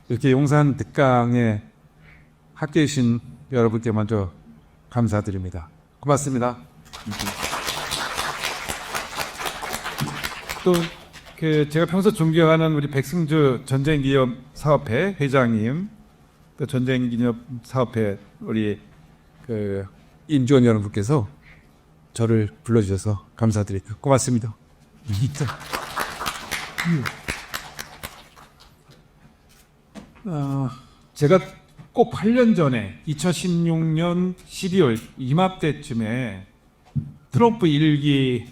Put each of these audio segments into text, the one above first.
이렇게 용산 득강에 함께해 주신 여러분께 먼저 감사드립니다. 고맙습니다. 또 제가 평소 존경하는 우리 백승주 전쟁기념사업회 회장님, 또 전쟁기념사업회 우리 임주원 여러분께서 저를 불러주셔서 감사드립니다. 고맙습니다. 제가 꼭 8년 전에 2016년 12월 이맘때쯤에 트럼프 1기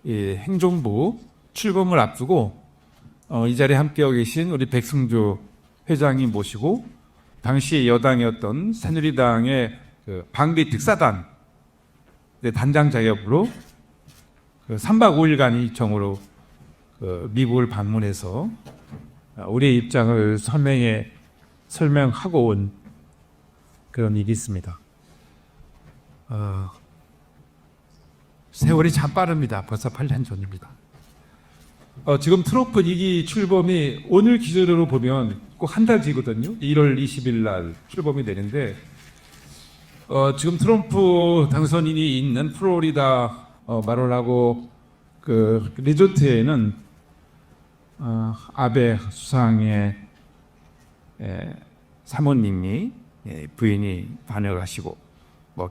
행정부 출범을 앞두고 이 자리에 함께하고 계신 우리 백승주 회장님 모시고 당시 여당이었던 새누리당의 방비 특사단 단장 자격으로 3박 5일간 일정으로 미국을 방문해서 우리의 입장을 설명하고 온 그런 일이 있습니다. 세월이 참 빠릅니다. 벌써 8년 전입니다. 지금 트럼프 2기 출범이 오늘 기준으로 보면 꼭 한 달 뒤거든요. 1월 20일 날 출범이 되는데 지금 트럼프 당선인이 있는 플로리다 마로라고 리조트에는 아베 수상의 사모님이 부인이 반역하시고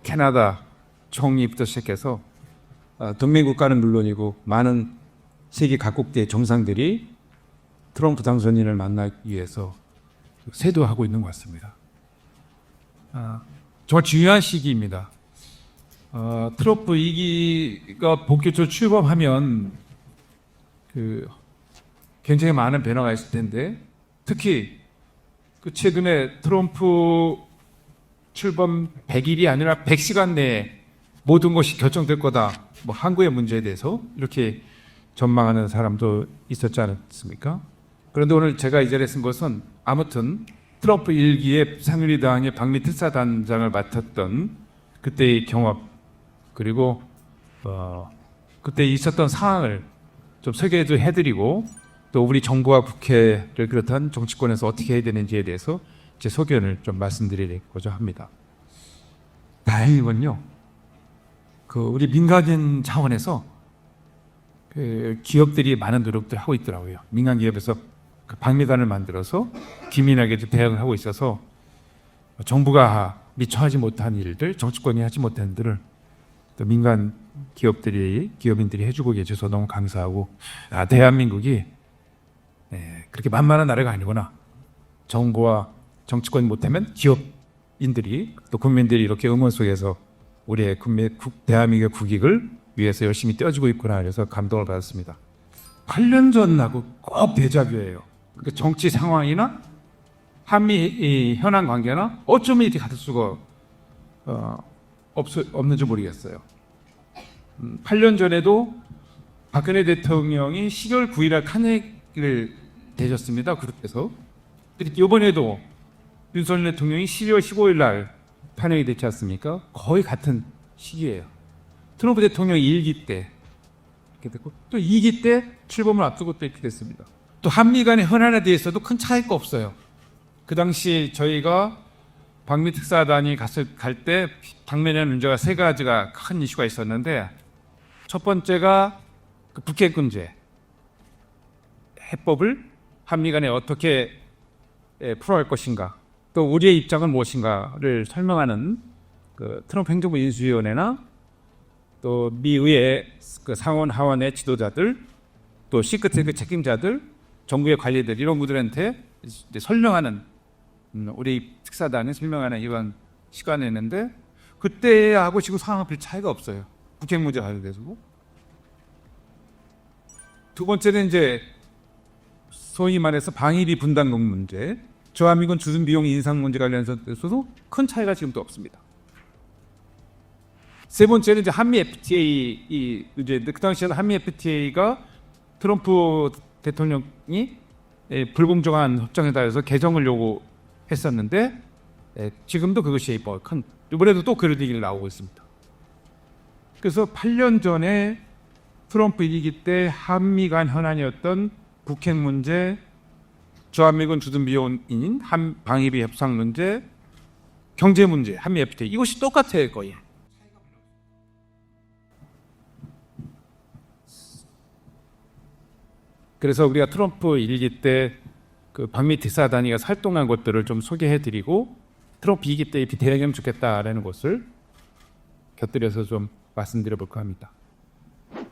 캐나다 총리부터 시작해서 동맹 국가는 물론이고 많은 세계 각국의 정상들이 트럼프 당선인을 만나기 위해서 세도하고 있는 것 같습니다. 정말 중요한 시기입니다. 트럼프 2기가 본격적으로 출범하면 굉장히 많은 변화가 있을 텐데 특히 최근에 트럼프 출범 100일이 아니라 100시간 내에 모든 것이 결정될 거다. 한국의 문제에 대해서 이렇게 전망하는 사람도 있었지 않았습니까? 그런데 오늘 제가 이 자리에 쓴 것은 아무튼 트럼프 1기의 새누리당의 방미 특사단장을 맡았던 그때의 경험 그리고 그때 있었던 상황을 좀 소개도 해드리고 또 우리 정부와 국회를 비롯한 정치권에서 어떻게 해야 되는지에 대해서 제 소견을 좀 말씀드리고자 합니다. 다행이군요. 우리 민간인 차원에서 기업들이 많은 노력들을 하고 있더라고요. 민간 기업에서 방미단을 만들어서 기민하게 대응을 하고 있어서 정부가 미처 하지 못한 일들, 정치권이 하지 못한 일들을 또 민간 기업인들이 해주고 계셔서 너무 감사하고 대한민국이 그렇게 만만한 나라가 아니구나. 정부와 정치권이 못하면 기업인들이 또 국민들이 이렇게 응원 속에서 우리의 대한민국의 국익을 위해서 열심히 뛰어주고 있구나. 그래서 감동을 받았습니다. 8년 전하고 꼭 데자뷰예요. 정치 상황이나 한미 현안 관계나 어쩌면 이렇게 같을 수가 없는지 모르겠어요. 8년 전에도 박근혜 대통령이 10월 9일에 탄핵을 되셨습니다. 그렇게서 이번에도 윤석열 대통령이 12월 15일 날 탄핵이 됐지 않습니까? 거의 같은 시기예요. 트럼프 대통령 1기 때 이렇게 됐고 또 2기 때 출범을 앞두고 또 이렇게 됐습니다. 또 한미 간의 현안에 대해서도 큰 차이가 없어요. 그 당시 저희가 방미 특사단이 갈 때 당면한 문제가 세 가지가 큰 이슈가 있었는데 첫 번째가 북핵 문제, 해법을 한미 간에 어떻게 풀어갈 것인가, 또 우리의 입장은 무엇인가를 설명하는 트럼프 행정부 인수위원회나 또 미의회 상원 하원의 지도자들, 또 싱크탱크 책임자들, 정부의 관리들 이런 분들한테 설명하는 우리 특사단이 설명하는 이런 시간이었는데 그때하고 지금 상황은 별 차이가 없어요. 북핵 문제 관련돼서고. 두 번째는 이제 소위 말해서 방위비 분담금 문제, 주한미군 주둔 비용 인상 문제 관련해서도 큰 차이가 지금도 없습니다. 세 번째는 이제 한미 FTA 문제인데 그 당시에는 한미 FTA가 트럼프 대통령이 불공정한 협정에 따라서 개정을 요구했었는데 지금도 그것이 이번에도 또 그런 얘기를 나오고 있습니다. 그래서 8년 전에 트럼프 1기 때 한미 간 현안이었던 북핵 문제, 주한미군 주둔비용인 방위비 협상 문제, 경제 문제, 한미 FTA 이것이 똑같아요 거의. 그래서 우리가 트럼프 일기 때 그 방미 특사단위가 활동한 것들을 좀 소개해드리고 트럼프 2기 때 이렇게 대응하면 좋겠다라는 것을 곁들여서 좀 말씀드려볼까 합니다.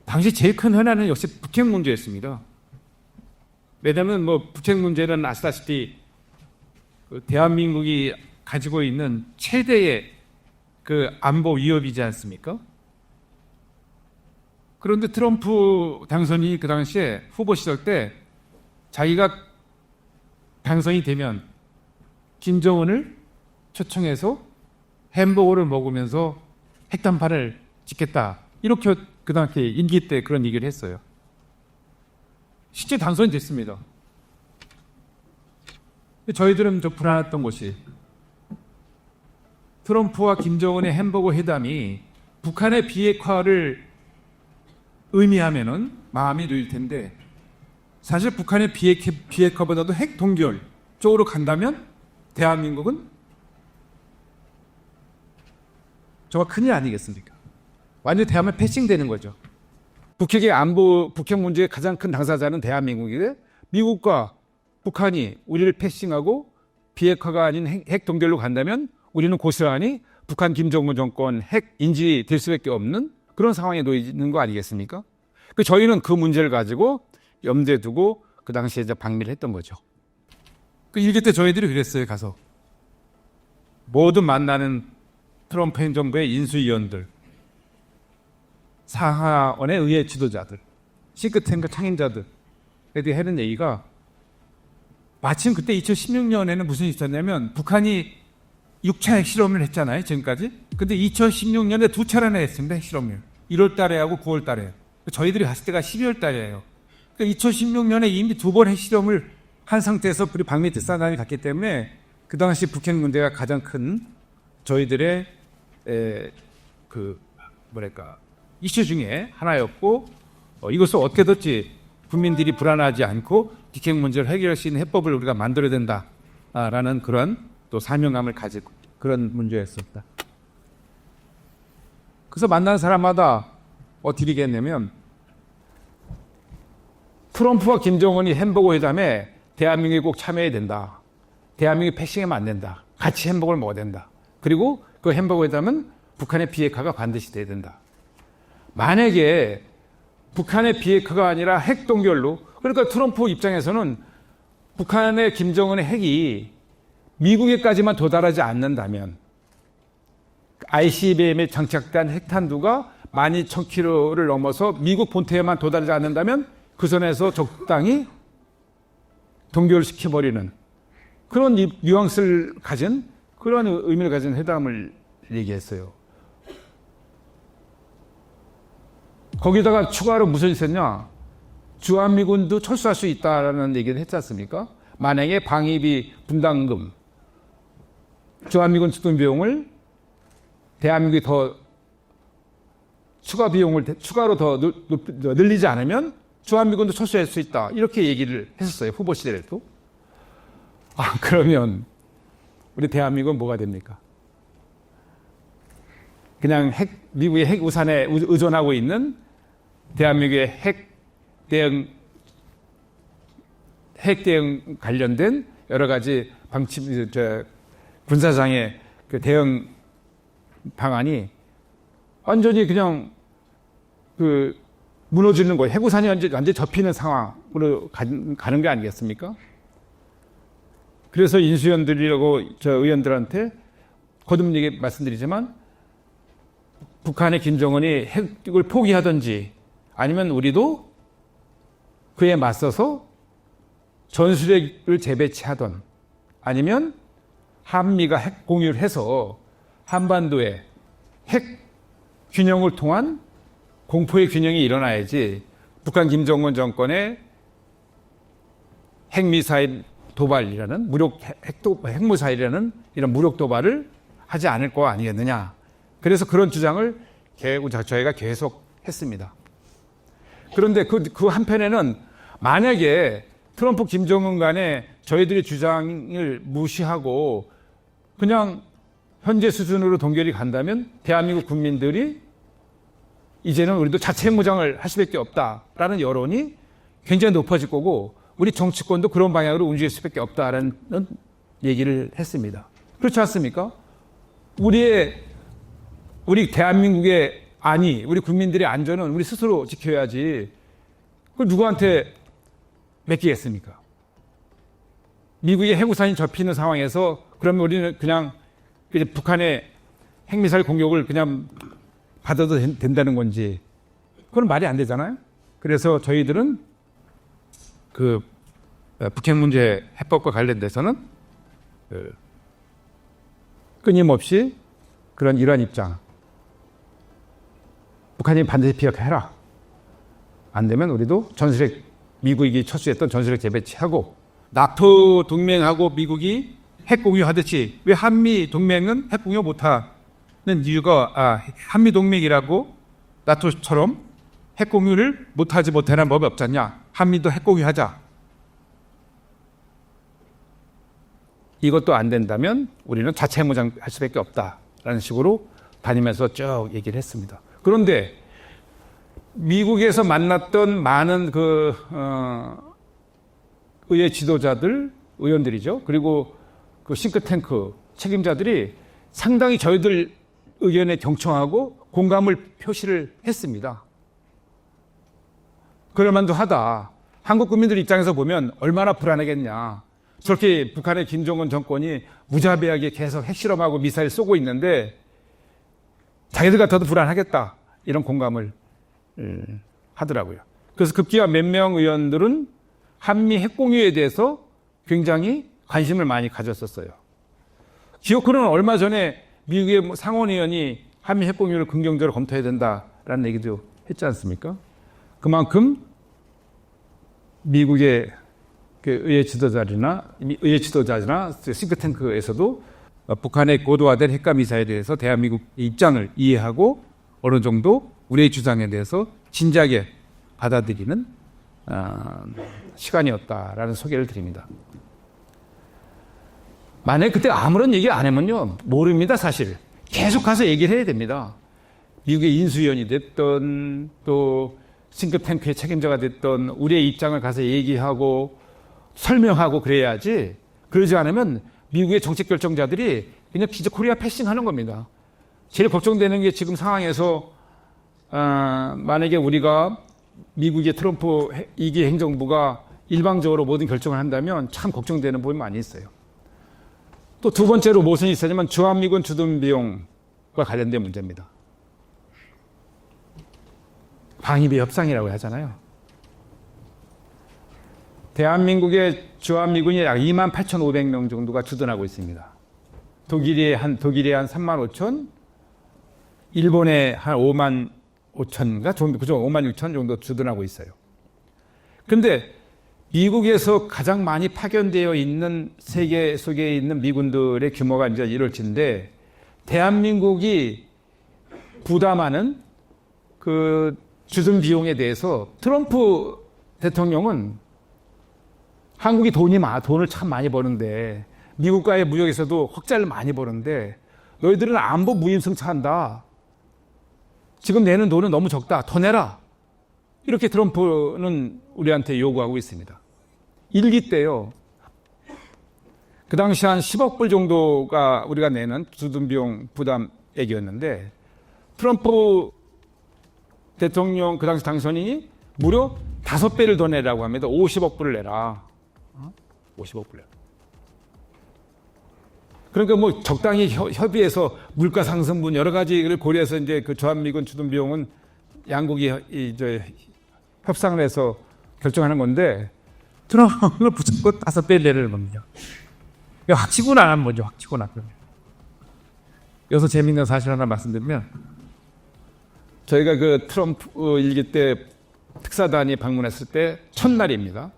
당시 제일 큰 현안은 역시 북핵 문제였습니다. 왜냐하면 북핵 문제는 아시다시피 그 대한민국이 가지고 있는 최대의 그 안보 위협이지 않습니까? 그런데 트럼프 당선인이 그 당시에 후보 시절 때 자기가 당선이 되면 김정은을 초청해서 햄버거를 먹으면서 핵단파를 짓겠다. 이렇게 그 당시 임기 때 그런 얘기를 했어요. 실제 당선이 됐습니다. 저희들은 좀 불안했던 것이 트럼프와 김정은의 햄버거 회담이 북한의 비핵화를 의미하면은 마음이 놓일 텐데 사실 북한의 비핵화보다도 핵 동결 쪽으로 간다면 대한민국은 정말 큰일 아니겠습니까? 완전히 대한민국 패싱되는 거죠. 북핵의 안보, 북핵 문제의 가장 큰 당사자는 대한민국인데 미국과 북한이 우리를 패싱하고 비핵화가 아닌 핵 동결로 간다면 우리는 고스란히 북한 김정은 정권 핵 인질이 될 수밖에 없는 그런 상황에 놓이는 거 아니겠습니까? 저희는 그 문제를 가지고 염두에 두고 그 당시에 이제 방미를 했던 거죠. 그 일기 때 저희들이 그랬어요. 가서 모든 만나는 트럼프 행정부의 인수위원들, 상하원의 의회 지도자들, 싱크탱크 창임자들에 대해 하는 얘기가 마침 그때 2016년에는 무슨 일이 있었냐면 북한이 6차 핵실험을 했잖아요. 지금까지. 근데 2016년에 2차례나 했습니다. 핵실험을. 1월 달에 하고 9월 달에. 저희들이 갔을 때가 12월 달이에요. 그러니까 2016년에 이미 2번 핵실험을 한 상태에서 우리 방미 특사단이 갔기 때문에 그 당시 북핵 문제가 가장 큰 저희들의 이슈 중에 하나였고 이것을 어떻게 든지 국민들이 불안하지 않고 북핵 문제를 해결할 수 있는 해법을 우리가 만들어야 된다라는 그런 또 사명감을 가지고 그런 문제였습니다. 그래서 만난 사람마다 어떻게 얘기했냐면 트럼프와 김정은이 햄버거 회담에 대한민국이 꼭 참여해야 된다. 대한민국이 패싱하면 안 된다. 같이 햄버거를 먹어야 된다. 그리고 그 햄버거 회담은 북한의 비핵화가 반드시 돼야 된다. 만약에 북한의 비핵화가 아니라 핵 동결로, 그러니까 트럼프 입장에서는 북한의 김정은의 핵이 미국에까지만 도달하지 않는다면 ICBM에 장착된 핵탄두가 12,000km를 넘어서 미국 본토에만 도달하지 않는다면 그 선에서 적당히 동결시켜버리는 그런 뉘앙스를 가진 그런 의미를 가진 회담을 얘기했어요. 거기다가 추가로 무슨 있었냐? 주한미군도 철수할 수 있다라는 얘기를 했지 않습니까? 만약에 방위비 분담금, 주한미군 주둔 비용을 대한민국이 더 추가 비용을 추가로 더 늘리지 않으면 주한미군도 철수할 수 있다. 이렇게 얘기를 했었어요. 후보 시절에도. 그러면 우리 대한민국은 뭐가 됩니까? 그냥 미국의 핵 우산에 의존하고 있는 대한민국의 핵 대응 관련된 여러 가지 군사상의 그 대응 방안이 완전히 그냥 무너지는 거예요. 핵우산이 완전히 접히는 상황으로 가는 게 아니겠습니까? 그래서 인수위원들이라고 저 의원들한테 거듭 얘기 말씀드리지만 북한의 김정은이 핵을 포기하든지 아니면 우리도 그에 맞서서 전술핵을 재배치하던 아니면 한미가 핵 공유를 해서 한반도에 핵 균형을 통한 공포의 균형이 일어나야지 북한 김정은 정권의 핵미사일 도발이라는 핵무사일이라는 이런 무력 도발을 하지 않을 거 아니겠느냐. 그래서 그런 주장을 저희가 계속 했습니다. 그런데 그 한편에는 만약에 트럼프 김정은 간에 저희들의 주장을 무시하고 그냥 현재 수준으로 동결이 간다면 대한민국 국민들이 이제는 우리도 자체 무장을 할 수밖에 없다라는 여론이 굉장히 높아질 거고 우리 정치권도 그런 방향으로 움직일 수밖에 없다라는 얘기를 했습니다. 그렇지 않습니까? 우리 대한민국의 우리 국민들의 안전은 우리 스스로 지켜야지 그걸 누구한테 맡기겠습니까? 미국의 해구산이 접히는 상황에서 그러면 우리는 그냥 북한의 핵미사일 공격을 그냥 받아도 된다는 건지 그건 말이 안 되잖아요. 그래서 저희들은 그 북핵 문제 해법과 관련돼서는 끊임없이 이러한 입장, 북한이 반드시 비핵화해라. 안 되면 우리도 전술핵, 미국이 철수했던 전술핵 재배치하고 나토 동맹하고 미국이 핵 공유하듯이 왜 한미 동맹은 핵 공유 못하는 이유가 한미 동맹이라고 나토처럼 핵 공유를 못하는 법이 없잖냐. 한미도 핵 공유하자. 이것도 안 된다면 우리는 자체 무장할 수밖에 없다라는 식으로 다니면서 쭉 얘기를 했습니다. 그런데 미국에서 만났던 많은 의회 지도자들, 의원들이죠. 그리고 그 싱크탱크 책임자들이 상당히 저희들 의견에 경청하고 공감을 표시를 했습니다. 그럴만도 하다. 한국 국민들 입장에서 보면 얼마나 불안하겠냐. 저렇게 북한의 김정은 정권이 무자비하게 계속 핵실험하고 미사일 쏘고 있는데 자기들 같아도 불안하겠다. 이런 공감을 하더라고요. 그래서 급기야 몇 명 의원들은 한미 핵공유에 대해서 굉장히 관심을 많이 가졌었어요. 기어코는 얼마 전에 미국의 상원의원이 한미 핵공유를 긍정적으로 검토해야 된다라는 얘기도 했지 않습니까? 그만큼 미국의 의회 지도자나 싱크탱크에서도 북한의 고도화된 핵과 미사일에 대해서 대한민국의 입장을 이해하고 어느 정도 우리의 주장에 대해서 진지하게 받아들이는 시간이었다라는 소개를 드립니다. 만약에 그때 아무런 얘기 안 하면요 모릅니다. 사실 계속 가서 얘기를 해야 됩니다. 미국의 인수위원이 됐던 또 싱크탱크의 책임자가 됐던 우리의 입장을 가서 얘기하고 설명하고 그래야지. 그러지 않으면 미국의 정책 결정자들이 그냥 비즈 코리아 패싱하는 겁니다. 제일 걱정되는 게 지금 상황에서 만약에 우리가 미국의 트럼프 2기 행정부가 일방적으로 모든 결정을 한다면 참 걱정되는 부분이 많이 있어요. 또 두 번째로 무슨 있었냐면 주한미군 주둔 비용과 관련된 문제입니다. 방위비 협상이라고 하잖아요. 대한민국의 주한미군이 약 28,500명 정도가 주둔하고 있습니다. 독일이 한 35,000, 일본에 한 55,000가 정도, 그죠? 56,000 정도 주둔하고 있어요. 그런데 미국에서 가장 많이 파견되어 있는 세계 속에 있는 미군들의 규모가 이제 이럴진데 대한민국이 부담하는 그 주둔 비용에 대해서 트럼프 대통령은 한국이 돈을 참 많이 버는데 미국과의 무역에서도 흑자를 많이 버는데 너희들은 안보 무임승차한다. 지금 내는 돈은 너무 적다. 더 내라. 이렇게 트럼프는 우리한테 요구하고 있습니다. 1기 때요. 그 당시 한 10억 불 정도가 우리가 내는 주둔비용 부담액이었는데 트럼프 대통령 그 당시 당선인이 무려 5배를 더 내라고 합니다. 50억 불을 내라. 50억 불 내라. 그러니까 뭐 적당히 협의해서 물가 상승분 여러 가지를 고려해서 이제 그 주한미군 주둔 비용은 양국이 이제 협상을 해서 결정하는 건데 트럼프를 붙잡고 5배 내라는 겁니다. 확치고 나간 거죠. 확치고 나간. 여기서 재미있는 사실 하나 말씀드리면 저희가 그 트럼프 일기 때 특사단이 방문했을 때 첫날입니다.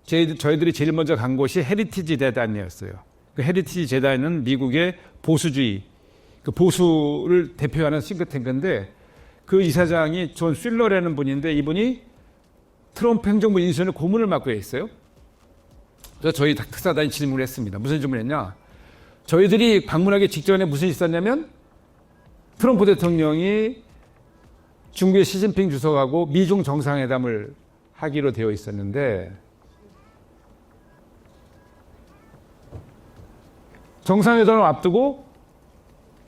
저희들이 제일 먼저 간 곳이 헤리티지 재단이었어요. 그 헤리티지 재단은 미국의 보수주의, 그 보수를 대표하는 싱크탱크인데 그 이사장이 존 필러라는 분인데 이분이 트럼프 행정부 인수위원회 고문을 맡고 있어요. 그래서 저희 특사단이 질문을 했습니다. 무슨 질문을 했냐? 저희들이 방문하기 직전에 무슨 일이 있었냐면 트럼프 대통령이 중국의 시진핑 주석하고 미중 정상회담을 하기로 되어 있었는데 정상회담을 앞두고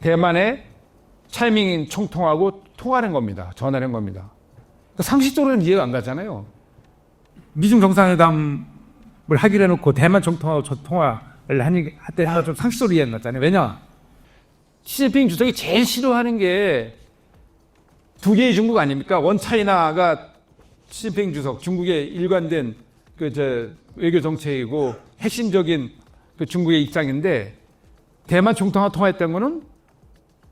대만에 차이밍 총통하고 통화를 한 겁니다. 전화를 한 겁니다. 상식적으로는 이해가 안 가잖아요. 미중 정상회담을 하기로 해놓고 대만 총통하고 저 통화를 할때 하나 좀 상식적으로 이해 안 갔잖아요. 왜냐? 시진핑 주석이 제일 싫어하는 게 두 개의 중국 아닙니까? 원 차이나가 시진핑 주석 중국의 일관된 외교 정책이고 핵심적인 중국의 입장인데 대만 총통하고 통화했던 거는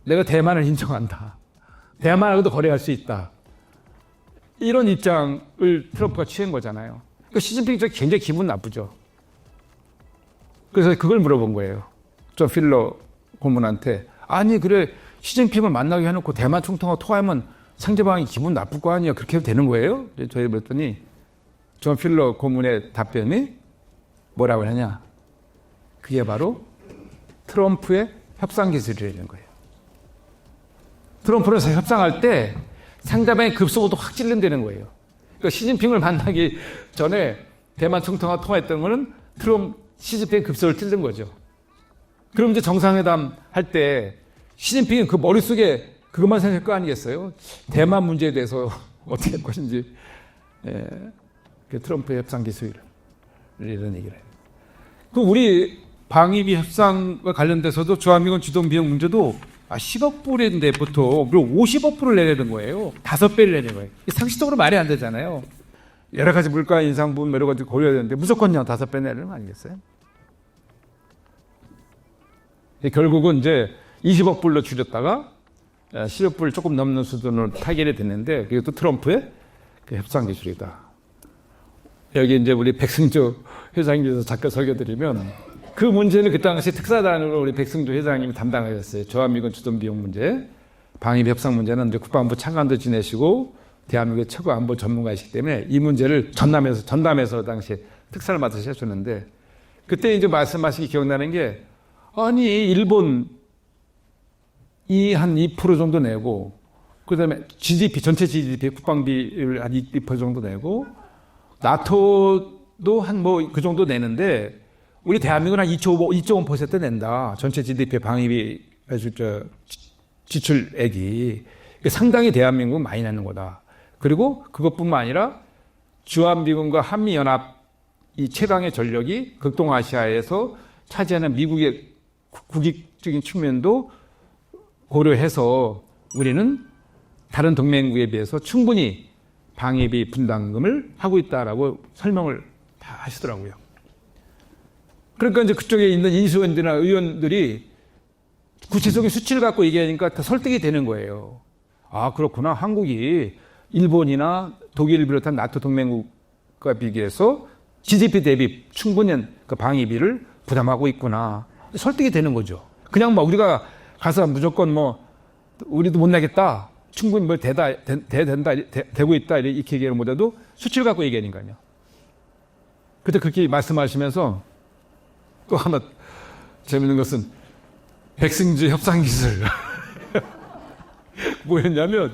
내가 대만을 인정한다. 대만하고도 거래할 수 있다. 이런 입장을 트럼프가 취한 거잖아요. 그러니까 시진핑 주석이 굉장히 기분 나쁘죠. 그래서 그걸 물어본 거예요. 존 필러 고문한테. 아니 그래 시진핑을 만나게 해놓고 대만 총통하고 통화하면 상대방이 기분 나쁠 거 아니야. 그렇게 해도 되는 거예요? 저희 그랬더니 존 필러 고문의 답변이 뭐라고 하냐. 그게 바로 트럼프의 협상 기술이라는 거예요. 트럼프랑 협상할 때 상대방의 급속도도 확 찔른다는 거예요. 그러니까 시진핑을 만나기 전에 대만 총통하고 통화했던 거는 시진핑의 급속을 찔른 거죠. 그럼 이제 정상회담 할 때 시진핑은 그 머릿속에 그것만 생각할 거 아니겠어요? 대만 문제에 대해서 어떻게 할 것인지. 그 트럼프의 협상 기술 이런 얘기를 해요. 그 우리 방위비 협상과 관련돼서도 주한미군 주동 비용 문제도 10억 불인데 보통 50억 불을 내는 거예요. 5배를 내는 거예요. 상식적으로 말이 안 되잖아요. 여러 가지 물가 인상 부분 여러 가지 고려해야 되는데 무조건요 5배 내는 거 아니겠어요? 결국은 이제 20억 불로 줄였다가 10억 불 조금 넘는 수준으로 타결이 됐는데 그게 또 트럼프의 그 협상 기술이다. 여기 이제 우리 백승조 회장님께서 잠깐 설교드리면 그 문제는 그 당시 특사단으로 우리 백승조 회장님이 담당하셨어요. 주한미군 주둔 비용 문제, 방위비 협상 문제는 이제 국방부 차관도 지내시고 대한민국의 최고 안보 전문가이시기 때문에 이 문제를 전담해서 당시 특사를 맡아서 하셨는데 그때 이제 말씀하시기 기억나는 게 아니 일본 한 2% 정도 내고 그다음에 GDP 전체 GDP 국방비를 한 2% 정도 내고 나토도 한 뭐 그 정도 내는데 우리 대한민국은 한 2.5% 낸다. 전체 GDP 방위비 지출액이 상당히 대한민국은 많이 내는 거다. 그리고 그것뿐만 아니라 주한미군과 한미연합 이 최강의 전력이 극동아시아에서 차지하는 미국의 국익적인 측면도 고려해서 우리는 다른 동맹국에 비해서 충분히 방위비 분담금을 하고 있다라고 설명을 다 하시더라고요. 그러니까 이제 그쪽에 있는 인수위원들이나 의원들이 구체적인 수치를 갖고 얘기하니까 다 설득이 되는 거예요. 아, 그렇구나. 한국이 일본이나 독일을 비롯한 나토 동맹국과 비교해서 GDP 대비 충분한 그 방위비를 부담하고 있구나. 설득이 되는 거죠. 그냥 뭐 우리가 가서 무조건 뭐 우리도 못 내겠다. 충분히 뭘 되고 있다. 이렇게 얘기하는 것보다도 수치를 갖고 얘기하니까요. 그때 그렇게 말씀하시면서 또 하나 재밌는 것은 백승주 협상 기술. 뭐였냐면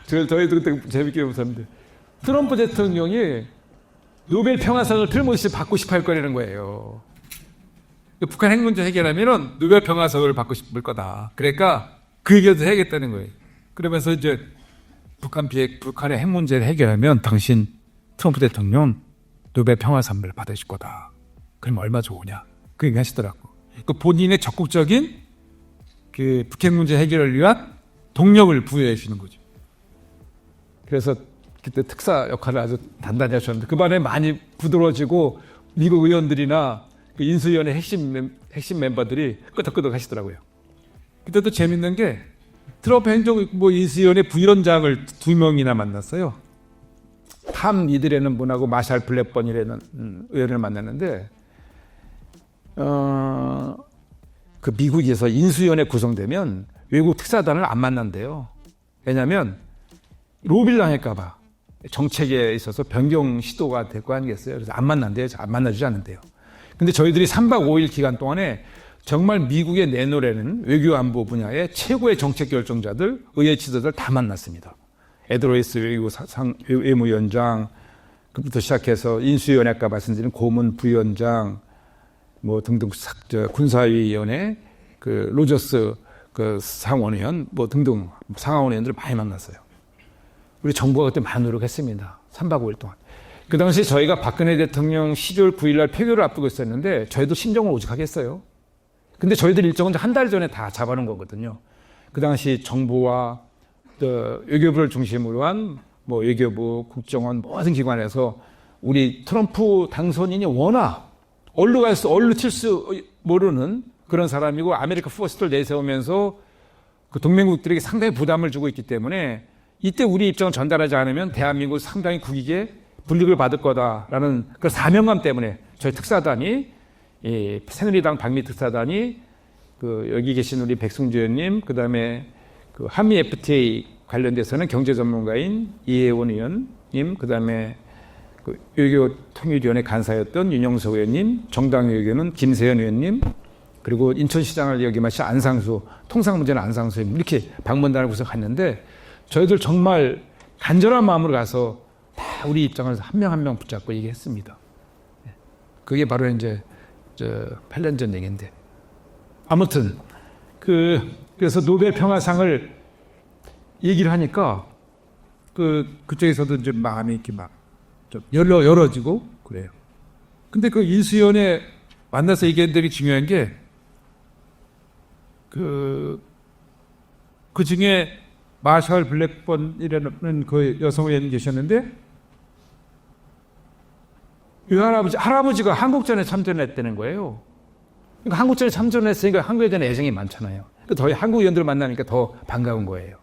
저희도 그때 재밌게 웃었는데 트럼프 대통령이 노벨 평화상을 틀림없이 받고 싶어 할 거라는 거예요. 북한 핵 문제 해결하면은 노벨 평화상을 받고 싶을 거다. 그러니까 그 얘기도 해야겠다는 거예요. 그러면서 이제 북한의 핵 문제를 해결하면 당신 트럼프 대통령 노벨 평화상을 받으실 거다. 그럼 얼마 좋으냐? 그 얘기 하시더라고. 그 본인의 적극적인 그 북핵 문제 해결을 위한 동력을 부여해 주는 거죠. 그래서 그때 특사 역할을 아주 단단히 하셨는데 그 반에 많이 부드러워지고 미국 의원들이나 그 인수위원회 핵심 멤버들이 끄덕끄덕 하시더라고요. 그때도 재밌는 게 트럼프 행정부 인수위원회 부위원장을 2명이나 만났어요. 탐 리드라는 분하고 마샬 블랙번이라는 의원을 만났는데 그 미국에서 인수위원회 구성되면 외국 특사단을 안 만난대요. 왜냐하면 로비를 당할까 봐 정책에 있어서 변경 시도가 될 거 아니겠어요. 그래서 안 만난대요. 안 만나주지 않는데요. 근데 저희들이 3박 5일 기간 동안에 정말 미국에 내놓으려는 외교 안보 분야의 최고의 정책 결정자들, 의회 지도자들 다 만났습니다. 에드로이스 외무위원장, 그부터 시작해서 인수위원회 아까 말씀드린 고문 부위원장, 뭐 등등 군사위원회, 그 로저스 그 상원의원, 뭐 등등 상하원의원들 많이 만났어요. 우리 정부가 그때 많이 노력했습니다. 3박 5일 동안. 그 당시 저희가 박근혜 대통령 12월 9일 날 표결을 앞두고 있었는데 저희도 심정을 오죽하겠어요. 근데 저희들 일정은 한 달 전에 다 잡아놓은 거거든요. 그 당시 정부와 또 외교부를 중심으로 한 뭐 외교부, 국정원 모든 기관에서 우리 트럼프 당선인이 워낙 얼루 튈 수 모르는 그런 사람이고 아메리카 퍼스트를 내세우면서 그 동맹국들에게 상당히 부담을 주고 있기 때문에 이때 우리 입장을 전달하지 않으면 대한민국 상당히 국익에 불이익을 받을 거다라는 그 사명감 때문에 저희 특사단이 새누리당 방미 특사단이 그 여기 계신 우리 백승주 의원님, 그다음에 그 한미 FTA 관련돼서는 경제 전문가인 이혜원 의원님, 그다음에 그 외교통일위원회 간사였던 윤영석 의원님, 정당 외교는 김세현 의원님, 그리고 인천시장을 역임하신 안상수, 통상문제는 안상수 의원님, 이렇게 방문단을 구성했는데 저희들 정말 간절한 마음으로 가서 다 우리 입장을 한 명 한 명 붙잡고 얘기했습니다. 그게 바로 이제 8년 전 얘기인데. 아무튼 그래서 노벨 평화상을 얘기를 하니까 그쪽에서도 이제 마음이 이렇게 막 좀 열어지고 그래요. 근데 그 인수위원회 만나서 얘기했는데 되게 중요한 게 그 중에 마샬 블랙번이라는 그 여성 의원이 계셨는데 할아버지가 한국전에 참전했다는 거예요. 그러니까 한국전에 참전했으니까 한국에 대한 애정이 많잖아요. 더 한국 의원들을 만나니까 더 반가운 거예요.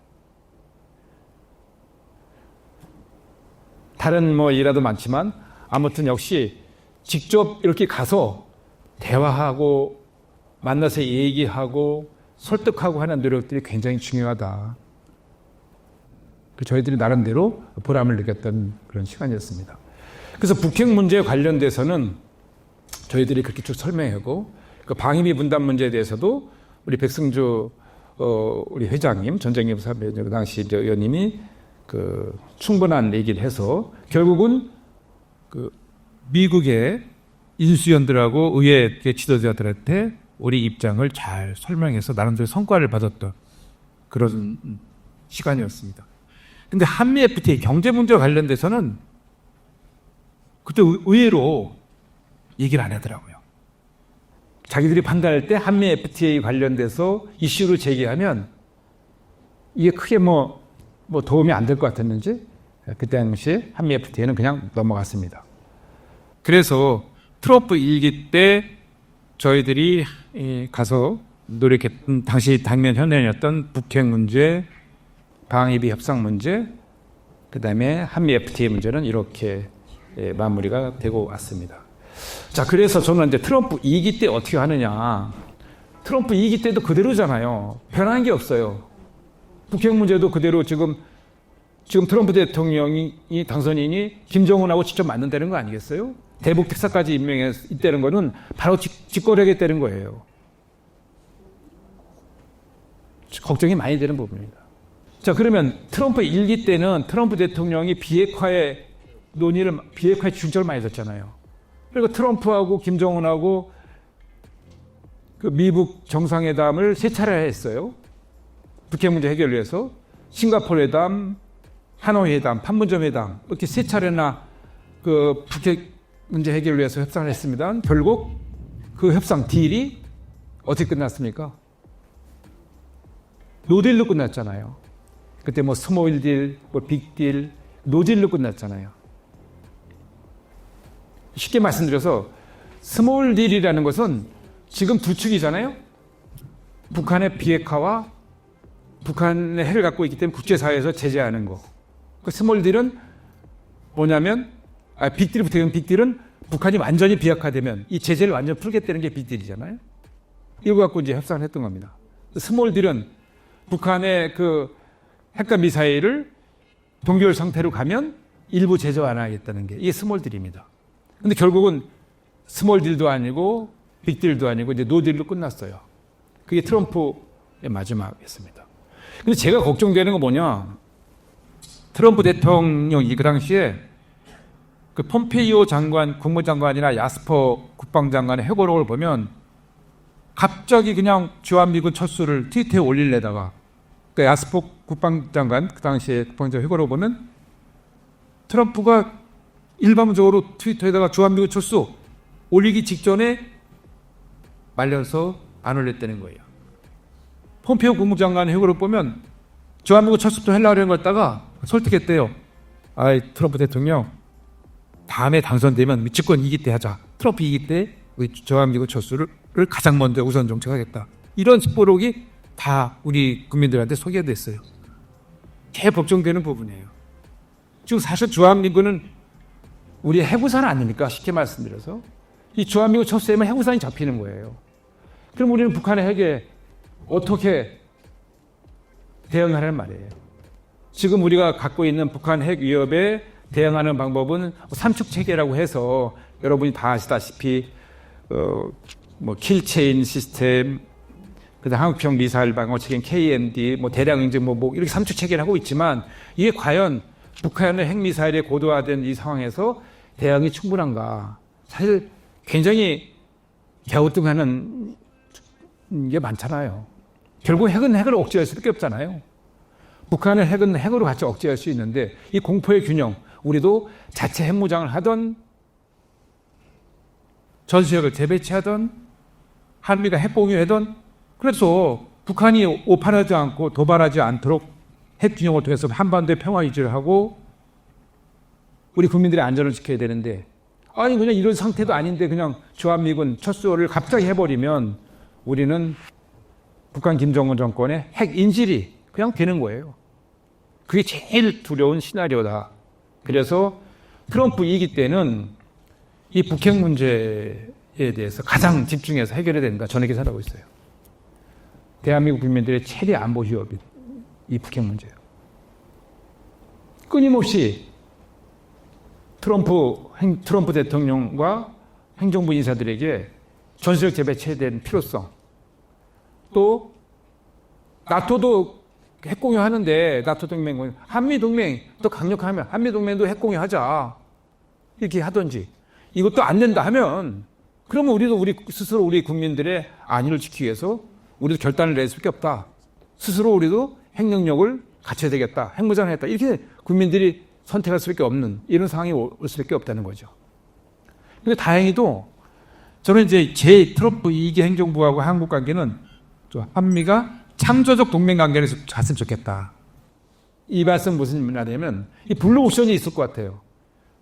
다른 뭐 일화도 많지만 아무튼 역시 직접 이렇게 가서 대화하고 만나서 얘기하고 설득하고 하는 노력들이 굉장히 중요하다. 저희들이 나름대로 보람을 느꼈던 그런 시간이었습니다. 그래서 북핵 문제에 관련돼서는 저희들이 그렇게 쭉 설명하고 그 방위비 분담 문제에 대해서도 우리 백승주 우리 회장님, 전쟁님 사회 그 당시 이제 의원님이 그 충분한 얘기를 해서 결국은 그 미국의 인수위원들하고 의회 지도자들한테 우리 입장을 잘 설명해서 나름대로 성과를 받았던 그런 시간이었습니다. 근데 한미 FTA 경제 문제와 관련돼서는 그때 의외로 얘기를 안 하더라고요. 자기들이 판단할 때 한미 FTA 관련돼서 이슈를 제기하면 이게 크게 뭐 도움이 안 될 것 같았는지 그때 당시 한미 FTA는 그냥 넘어갔습니다. 그래서 트럼프 일기 때 저희들이 가서 노력했던 당시 당면 현안이었던 북핵 문제, 방위비 협상 문제, 그다음에 한미 FTA 문제는 이렇게 마무리가 되고 왔습니다. 자, 그래서 저는 이제 트럼프 2기 때 어떻게 하느냐. 트럼프 2기 때도 그대로잖아요. 변한 게 없어요. 북핵 문제도 그대로 지금 트럼프 대통령이 당선인이 김정은하고 직접 만난다는 거 아니겠어요? 대북 특사까지 임명했다는 거는 바로 직거래하겠다는 거예요. 걱정이 많이 되는 부분입니다. 자, 그러면 트럼프 1기 때는 트럼프 대통령이 비핵화에 중점을 많이 뒀잖아요. 그리고 트럼프하고 김정은하고 그 미국 정상회담을 3차례 했어요. 북핵 문제 해결을 위해서 싱가포르 회담, 하노이 회담, 판문점 회담 이렇게 3차례나 그 북핵 문제 해결을 위해서 협상을 했습니다. 결국 그 협상 딜이 어떻게 끝났습니까? 노딜로 끝났잖아요. 그때 뭐 스몰 딜, 뭐 빅 딜, 노딜로 끝났잖아요. 쉽게 말씀드려서 스몰 딜이라는 것은 지금 두 축이잖아요. 북한의 비핵화와 북한의 해를 갖고 있기 때문에 국제사회에서 제재하는 거. 그 스몰 딜은 뭐냐면 빅딜이 붙어있는 빅딜은 북한이 완전히 비핵화되면 이 제재를 완전히 풀겠다는 게 빅딜이잖아요. 이거 갖고 이제 협상을 했던 겁니다. 스몰 딜은 북한의 그 핵과 미사일을 동결 상태로 가면 일부 제재 완화하겠다는 게 이게 스몰 딜입니다. 근데 결국은 스몰 딜도 아니고 빅 딜도 아니고 이제 노 딜로 끝났어요. 그게 트럼프의 마지막이었습니다. 근데 제가 걱정되는 건 뭐냐? 트럼프 대통령이 그 당시에 그 폼페이오 장관, 국무장관이나 야스퍼 국방장관의 회고록을 보면 갑자기 그냥 주한미군 철수를 트위터에 올리려다가 그 야스퍼 국방장관 그 당시에 국방장관 회고록을 보면 트럼프가 일반적으로 트위터에다가 주한미군 철수 올리기 직전에 말려서 안 올렸다는 거예요. 폼페이오 국무장관 회고록 보면 주한미군 철수도 하려고 했다가 설득했대요. 아이 트럼프 대통령 다음에 당선되면 미치권 이기 때 하자. 트럼프 이기 때 우리 주한미군 철수를 가장 먼저 우선 정책하겠다. 이런 식보록이 다 우리 국민들한테 소개됐어요. 개 걱정되는 부분이에요. 지금 사실 주한미군은 우리 해구산 아닙니까? 쉽게 말씀드려서 이 주한미군 철수하면 해구산이 잡히는 거예요. 그럼 우리는 북한의 핵에 어떻게 대응하라는 말이에요. 지금 우리가 갖고 있는 북한 핵 위협에 대응하는 방법은 삼축 체계라고 해서 여러분이 다 아시다시피 뭐 킬체인 시스템, 그다음 한국형 미사일 방어 체계 KMD, 뭐 대량 응징 뭐 이렇게 삼축 체계를 하고 있지만 이게 과연 북한의 핵 미사일에 고도화된 이 상황에서 대응이 충분한가? 사실 굉장히 갸우뚱하는 게 많잖아요. 결국 핵은 핵을 억제할 수밖에 없잖아요. 북한의 핵은 핵으로 같이 억제할 수 있는데 이 공포의 균형, 우리도 자체 핵무장을 하던 전술핵을 재배치하던 한미가 핵공유하던 그래서 북한이 오판하지 않고 도발하지 않도록 핵균형을 통해서 한반도의 평화 유지를 하고 우리 국민들의 안전을 지켜야 되는데 아니 그냥 이런 상태도 아닌데 그냥 주한미군 철수를 갑자기 해버리면 우리는 북한 김정은 정권의 핵 인질이 그냥 되는 거예요. 그게 제일 두려운 시나리오다. 그래서 트럼프 2기 때는 이 북핵 문제에 대해서 가장 집중해서 해결해야 된다. 저는 이렇게 생각하고 있어요. 대한민국 국민들의 최대 안보 위협이 이 북핵 문제예요. 끊임없이 트럼프 대통령과 행정부 인사들에게 전술핵 재배치에 대한 필요성, 또 나토도 핵 공유하는데 나토 동맹, 한미 동맹 또 강력하면 한미 동맹도 핵 공유하자 이렇게 하든지 이것도 안 된다 하면 그러면 우리도 우리 스스로 우리 국민들의 안위를 지키기 위해서 우리도 결단을 낼 수밖에 없다. 스스로 우리도 핵 능력을 갖춰야 되겠다. 핵무장을 했다. 이렇게 국민들이 선택할 수밖에 없는 이런 상황이 올 수밖에 없다는 거죠. 근데 다행히도 저는 이제 제 트럼프 2기 행정부하고 한국 관계는 한미가 창조적 동맹 관계에서 갔으면 좋겠다. 이 말씀 무슨 말이냐면 이 블루 옵션이 있을 것 같아요.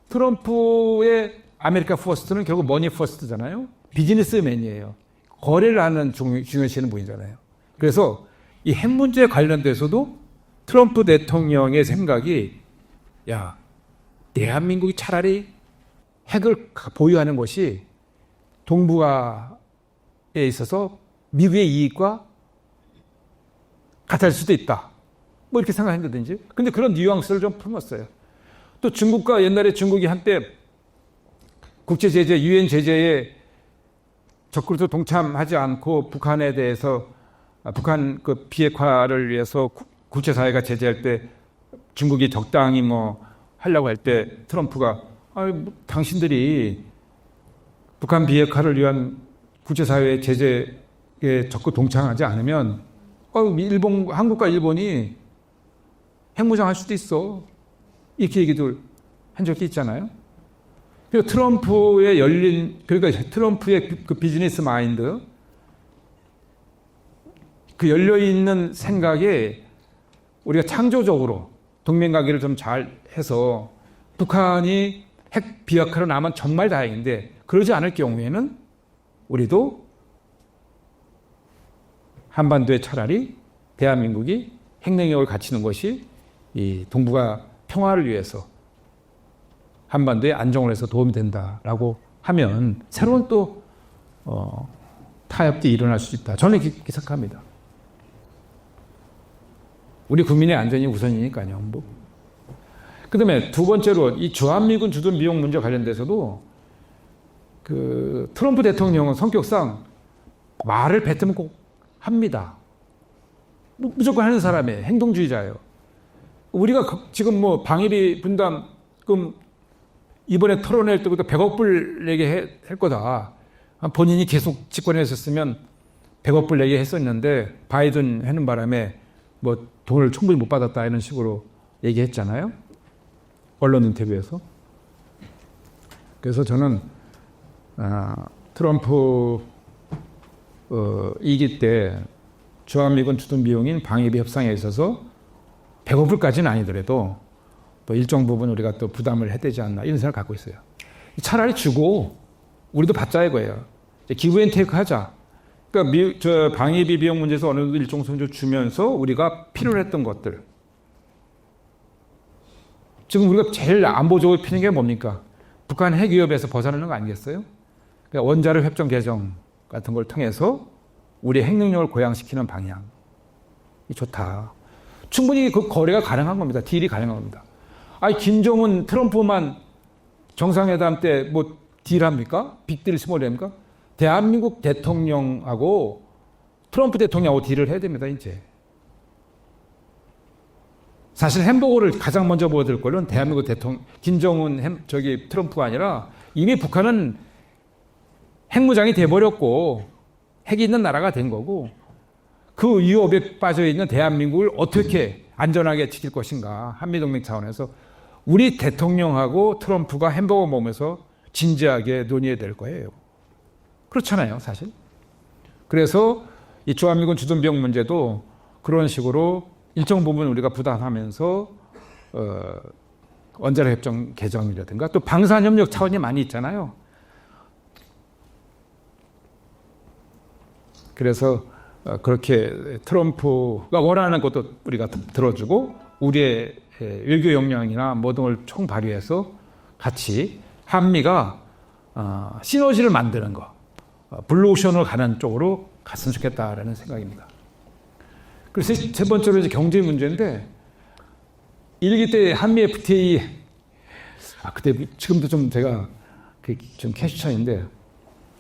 트럼프의 아메리카 퍼스트는 결국 머니 퍼스트잖아요. 비즈니스맨이에요. 거래를 하는 중요시하는 분이잖아요. 그래서 이 핵 문제에 관련돼서도 트럼프 대통령의 생각이 야, 대한민국이 차라리 핵을 보유하는 것이 동북아에 있어서 미국의 이익과 같을 수도 있다. 뭐 이렇게 생각했거든요. 근데 그런 뉘앙스를 좀 품었어요. 또 중국과 옛날에 중국이 한때 국제 제재, 유엔 제재에 적극적으로 동참하지 않고 북한에 대해서 북한 그 비핵화를 위해서 국제사회가 제재할 때 중국이 적당히 뭐 하려고 할 때 트럼프가 뭐 당신들이 북한 비핵화를 위한 국제사회의 제재에 적극 동참하지 않으면 한국과 일본이 핵무장할 수도 있어. 이렇게 얘기도 한 적이 있잖아요. 그리고 트럼프의 그러니까 트럼프의 그 비즈니스 마인드, 그 열려있는 생각에 우리가 창조적으로 동맹관계를 좀 잘 해서 북한이 핵 비핵화로 나면 정말 다행인데 그러지 않을 경우에는 우리도 한반도에 차라리 대한민국이 핵 능력을 갖추는 것이 이 동북아 평화를 위해서 한반도의 안정을 해서 도움이 된다라고 하면 새로운 또 타협도 일어날 수 있다. 저는 이렇게 생각합니다. 우리 국민의 안전이 우선이니까요. 그다음에 두 번째로 이 주한미군 주둔 비용 문제 관련돼서도 그 트럼프 대통령은 성격상 말을 뱉으면 꼭 합니다. 무조건 하는 사람이에요. 행동주의자예요. 우리가 지금 뭐 방위비 분담금 이번에 털어낼 때부터 100억 불 내게 할 거다. 본인이 계속 집권에 있었으면 100억 불 내게 했었는데 바이든 하는 바람에 뭐 돈을 충분히 못 받았다 이런 식으로 얘기했잖아요. 언론 인터뷰에서. 그래서 저는 트럼프 이기 때 주한미군 주둔 비용인 방위비 협상에 있어서 100억 불까지는 아니더라도 또 일정 부분 우리가 또 부담을 해야 되지 않나 이런 생각을 갖고 있어요. 차라리 주고 우리도 받자 이거예요. 기브 앤 테이크 하자. 그러니까 저 방위비 비용 문제에서 어느 정도 일정 선조 주면서 우리가 필요로 했던 것들. 지금 우리가 제일 안보적으로 필요한 게 뭡니까? 북한 핵 위협에서 벗어나는 거 아니겠어요? 그러니까 원자력 협정 개정 같은 걸 통해서 우리의 핵 능력을 고양시키는 방향이 좋다. 충분히 그 거래가 가능한 겁니다. 딜이 가능한 겁니다. 아니 김정은 트럼프만 정상회담 때 뭐 딜합니까? 빅딜 스몰입니까? 대한민국 대통령하고 트럼프 대통령하고 딜을 해야 됩니다. 이제 사실 햄버거를 가장 먼저 보여드릴 거는 대한민국 대통령 김정은 트럼프가 아니라 이미 북한은 핵무장이 돼버렸고 핵이 있는 나라가 된 거고 그 위협에 빠져 있는 대한민국을 어떻게 안전하게 지킬 것인가 한미동맹 차원에서 우리 대통령하고 트럼프가 햄버거 먹으면서 진지하게 논의해야 될 거예요. 그렇잖아요, 사실. 그래서 이 주한미군 주둔비용 문제도 그런 식으로 일정 부분 우리가 부담하면서 원자력 협정 개정이라든가 또 방산협력 차원이 많이 있잖아요. 그래서 그렇게 트럼프가 원하는 것도 우리가 들어주고 우리의 외교 역량이나 모든 걸 총발휘해서 같이 한미가 시너지를 만드는 거, 블루오션을 가는 쪽으로 갔으면 좋겠다라는 생각입니다. 그래서 세 번째로 이제 경제 문제인데 일기 때 한미 FTA 그때 지금도 좀 제가 좀 캐시천인데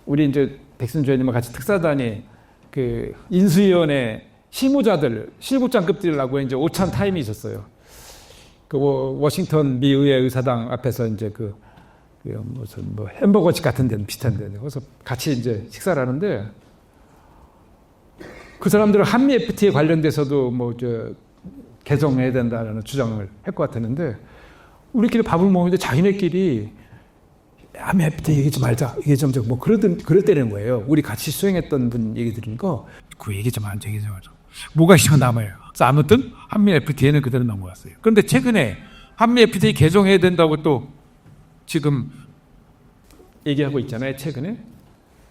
우리 이제 백승주 의원님과 같이 특사단이 그 인수위원회 실무자들 실무장급들하고 이제 오찬 타임이 있었어요. 그 워싱턴 미 의회 의사당 앞에서 이제 그 무슨 뭐 햄버거집 같은 데는 비슷한 데는 그래서 같이 이제 식사를 하는데 그 사람들은 한미 FTA에 관련돼서도 뭐 저 개정해야 된다는 주장을 할 것 같았는데 우리끼리 밥을 먹는데 자기네끼리 한미 FTA 얘기하지 말자 이게 좀 뭐 그랬다는 거예요. 우리 같이 수행했던 분 얘기 들으니까 그 얘기 좀 안 얘기하지 말자. 뭐가 이상 남아요. 그래서 아무튼 한미 FTA는 그대로 넘어갔어요. 그런데 최근에 한미 FTA 개정해야 된다고 또 지금 얘기하고 있잖아요. 최근에.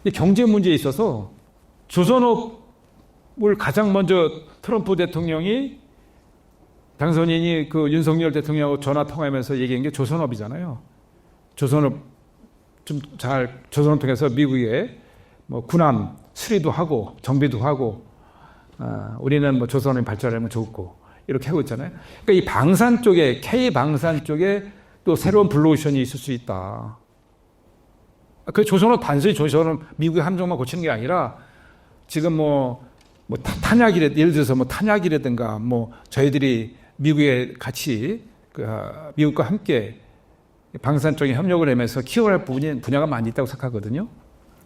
근데 경제 문제에 있어서 조선업을 가장 먼저 트럼프 대통령이 당선인이 그 윤석열 대통령하고 전화 통화하면서 얘기한 게 조선업이잖아요. 조선업 조선업 통해서 미국에 뭐 군함 수리도 하고 정비도 하고 우리는 뭐 조선업이 발전하면 좋고 이렇게 하고 있잖아요. 그러니까 이 방산 쪽에 K 방산 쪽에 또 새로운 블루오션이 있을 수 있다. 그 조선업 단순히 조선업 미국의 함정만 고치는 게 아니라 지금 뭐 예를 들어서 뭐 탄약이라든가 뭐 저희들이 미국에 같이 미국과 함께 방산 쪽에 협력을 하면서 키워할 분야가 많이 있다고 생각하거든요.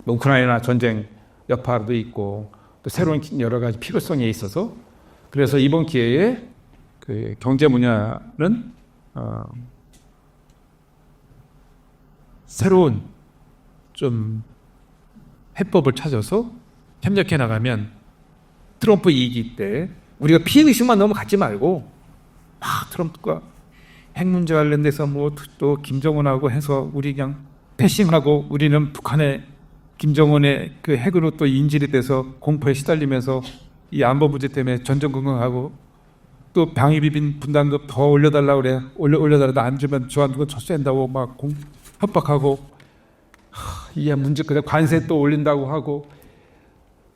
뭐 우크라이나 전쟁 여파도 있고 또 새로운 여러 가지 필요성에 있어서 그래서 이번 기회에 그 경제 분야는 새로운 좀 해법을 찾아서 협력해 나가면 트럼프 이기 때 우리가 피해의식만 너무 갖지 말고 막 트럼프가 핵 문제 관련돼서 뭐 또 김정은하고 해서 우리 그냥 패싱하고 우리는 북한의 김정은의 그 핵으로 또 인질이 돼서 공포에 시달리면서 이 안보 문제 때문에 전전긍긍하고 또 방위비 분담금 더 올려달라고 그래. 올려달라도 안 주면 주한미군 철수한다고 막 협박하고 이게 문제 그래 관세 또 올린다고 하고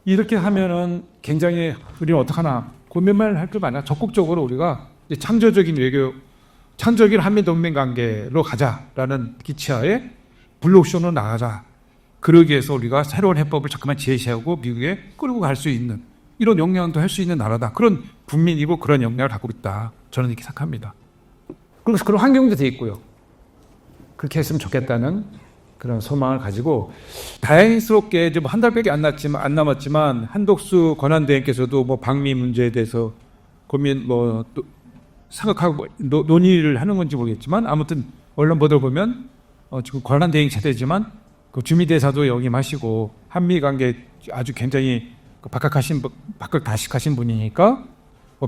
이렇게 하면은 굉장히 우리는 어떡하나 고민만 할 줄 아니라 적극적으로 우리가 창조적인 외교, 창조적인 한미 동맹 관계로 가자라는 기치하에 블루오션으로 나가자 그러기 위해서 우리가 새로운 해법을 자꾸만 제시하고 미국에 끌고 갈 수 있는 이런 역량도 할 수 있는 나라다. 그런 국민이고 그런 역량을 갖고 있다. 저는 이렇게 생각합니다. 그래서 그런 환경도 돼 있고요. 그렇게 했으면 좋겠다는 그런 소망을 가지고 다행스럽게 이제 한 달밖에 안 남았지만 한덕수 권한대행께서도 뭐 방미 문제에 대해서 고민 또 생각하고 논의를 하는 건지 모르겠지만 아무튼 언론 보도를 보면 지금 권한대행 체제지만 그 주미대사도 역임하시고 한미 관계 아주 굉장히 박학다식하신 분이니까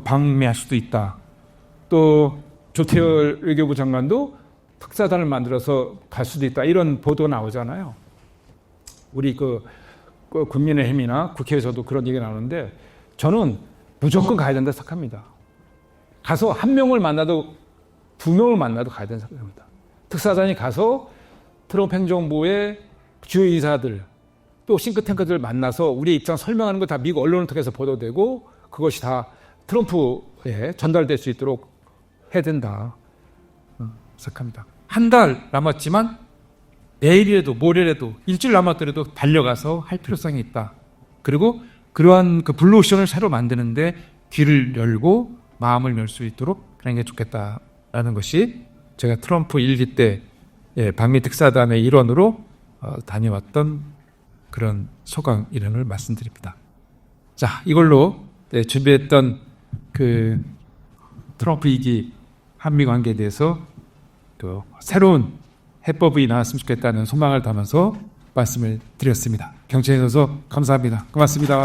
방미할 수도 있다. 또 조태열 외교부 장관도 특사단을 만들어서 갈 수도 있다. 이런 보도 나오잖아요. 우리 그 국민의힘이나 국회에서도 그런 얘기가 나오는데 저는 무조건 가야 된다 생각합니다. 가서 한 명을 만나도 두 명을 만나도 가야 된다 생각합니다. 특사단이 가서 트럼프 행정부의 주요 이사들 또 싱크탱크들 만나서 우리의 입장 설명하는 거 다 미국 언론을 통해서 보도되고 그것이 다 트럼프에 전달될 수 있도록 해야 된다 생각합니다. 한 달 남았지만 내일이라도 모레라도 일주일 남았더라도 달려가서 할 필요성이 있다. 그리고 그러한 그 블루오션을 새로 만드는데 귀를 열고 마음을 열 수 있도록 그런 게 좋겠다라는 것이 제가 트럼프 1기 때 방미 특사단의 일원으로 다녀왔던 그런 소감이라는 말씀드립니다. 자, 이걸로 준비했던 그 트럼프 2기 한미 관계에 대해서 또 새로운 해법이 나왔으면 좋겠다는 소망을 담아서 말씀을 드렸습니다. 경청해 주셔서 감사합니다. 고맙습니다.